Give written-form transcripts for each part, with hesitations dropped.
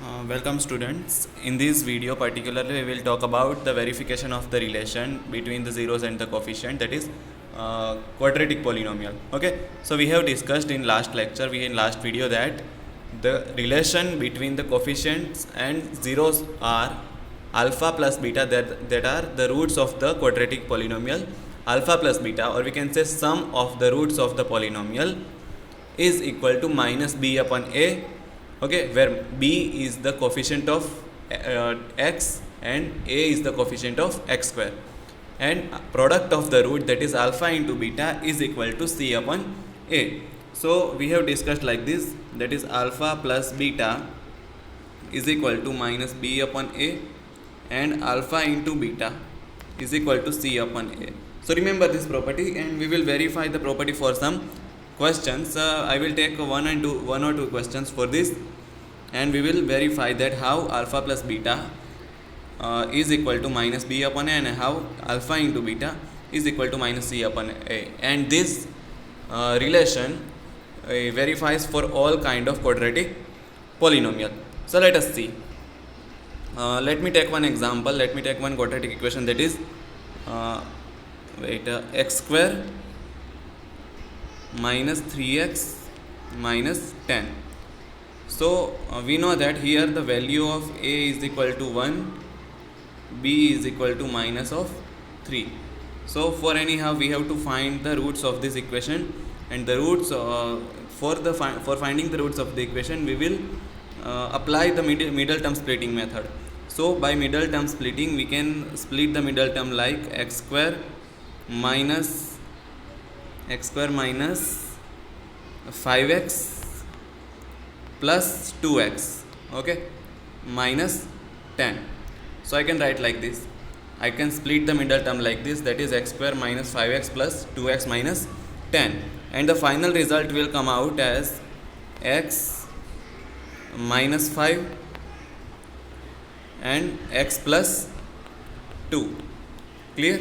Welcome students. In this video particularly we will talk about the verification of the relation between the zeros and the coefficient, that is quadratic polynomial. Okay, so we have discussed in last lecture, in last video, that the relation between the coefficients and zeros are alpha plus beta, that are the roots of the quadratic polynomial. Alpha plus beta, or we can say sum of the roots of the polynomial, is equal to minus b upon a. Okay, where b is the coefficient of x and a is the coefficient of x square, and product of the root, that is alpha into beta, is equal to c upon a. So we have discussed like this, that is alpha plus beta is equal to minus b upon a, and alpha into beta is equal to c upon a. So remember this property, and we will verify the property for some questions. I will take one or two questions for this, and we will verify that how alpha plus beta is equal to minus b upon a, and how alpha into beta is equal to minus c upon a. And this relation verifies for all kind of quadratic polynomial. So let us see. Let me take one example. Let me take one quadratic equation, that is x square minus 3x minus 10. So we know that here the value of a is equal to 1, b is equal to minus of 3. So for anyhow we have to find the roots of this equation, and the roots for finding the roots of the equation we will apply the middle term splitting method. So by middle term splitting we can split the middle term like x square minus 5x plus 2x, okay, minus 10. So I can write like this. I can split the middle term like this, that is x square minus 5x plus 2x minus 10, and the final result will come out as x minus 5 and x plus 2. Clear?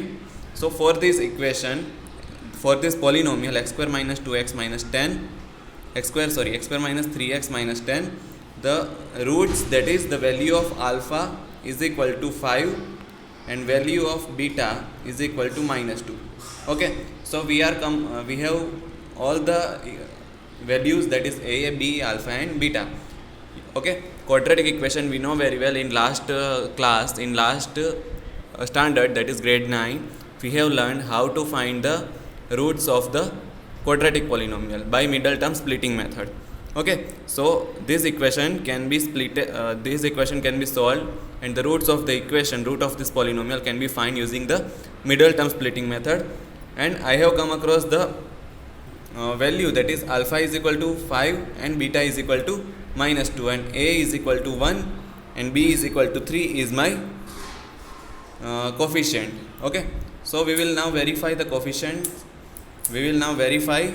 So for this equation, for this polynomial x square minus 2x minus 10, x square minus 3x minus 10, the roots, that is the value of alpha is equal to 5 and value of beta is equal to minus 2. Okay, so we have all the values, that is a, b, alpha and beta. Okay, quadratic equation we know very well. In last class, in last standard, that is grade 9, we have learned how to find the roots of the quadratic polynomial by middle term splitting method. Okay, so this equation can be solved, and the roots of the equation, root of this polynomial, can be found using the middle term splitting method. And I have come across the value, that is alpha is equal to 5 and beta is equal to minus 2, and a is equal to 1 and b is equal to 3 is my coefficient. Okay, so we will now verify the coefficient. We will now verify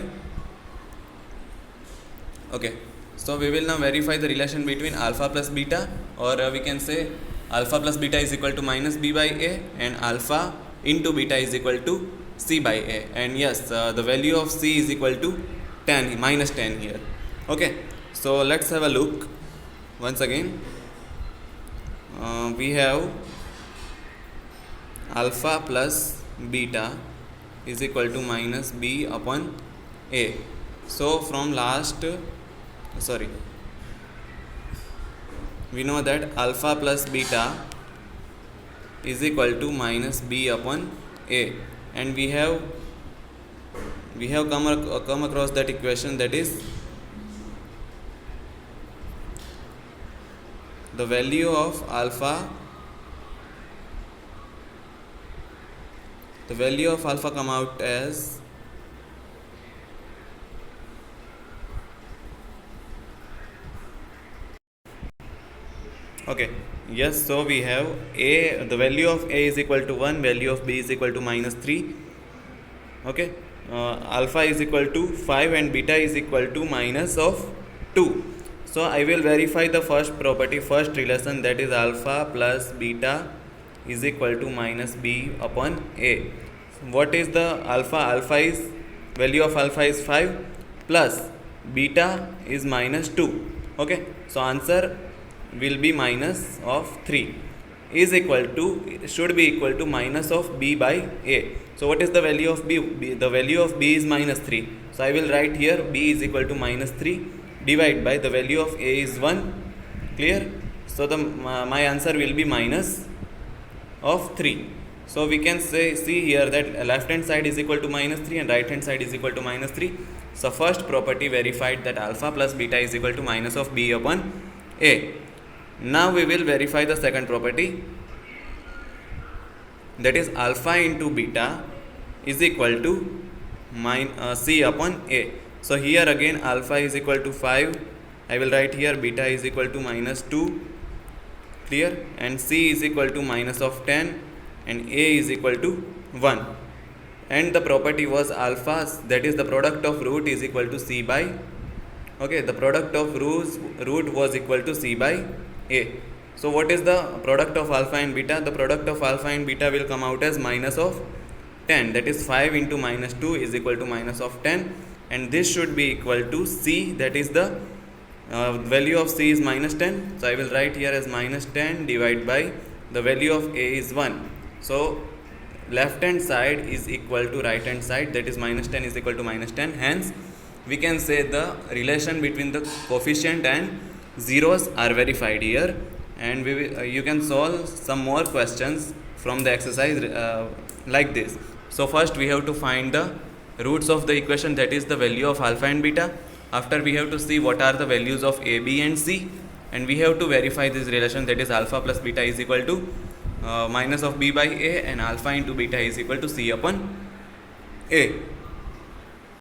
the relation between alpha plus beta, or we can say alpha plus beta is equal to minus b by a, and alpha into beta is equal to c by a. And yes, the value of c is equal to 10, minus 10 here. Okay, so let's have a look once again. We have alpha plus beta is equal to minus b upon a. So from we know that alpha plus beta is equal to minus b upon a, and we have come across that equation, that is the value of alpha come out as okay, yes, so we have the value of a is equal to 1, value of b is equal to minus 3. Okay, alpha is equal to 5 and beta is equal to minus of 2. So I will verify the first relation, that is alpha plus beta is equal to minus b upon a. What is the alpha? Value of alpha is 5 plus beta is minus 2. Okay, so answer will be minus of 3 is equal to, should be equal to minus of b by a. So what is the value of b? The value of b is minus 3. So I will write here b is equal to minus 3 divide by the value of a is 1. Clear? So the my answer will be minus of 3. So we can see here that left hand side is equal to minus 3 and right hand side is equal to minus 3. So first property verified, that alpha plus beta is equal to minus of b upon a. Now we will verify the second property, that is alpha into beta is equal to c upon a. So here again alpha is equal to 5. I will write here beta is equal to minus 2. Clear? And c is equal to minus of 10 and a is equal to 1. And the property was alpha, that is the product of root is equal to c by, okay, the product of root was equal to c by a. So what is the product of alpha and beta? The product of alpha and beta will come out as minus of 10, that is 5 into minus 2 is equal to minus of 10, and this should be equal to c, that is the value of c is minus 10. So I will write here as minus 10 divided by the value of a is 1. So left hand side is equal to right hand side, that is minus 10 is equal to minus 10. Hence we can say the relation between the coefficient and zeros are verified here. And we will, you can solve some more questions from the exercise like this. So first we have to find the roots of the equation, that is the value of alpha and beta. After we have to see what are the values of a, b and c, and we have to verify this relation, that is alpha plus beta is equal to minus of b by a, and alpha into beta is equal to c upon a.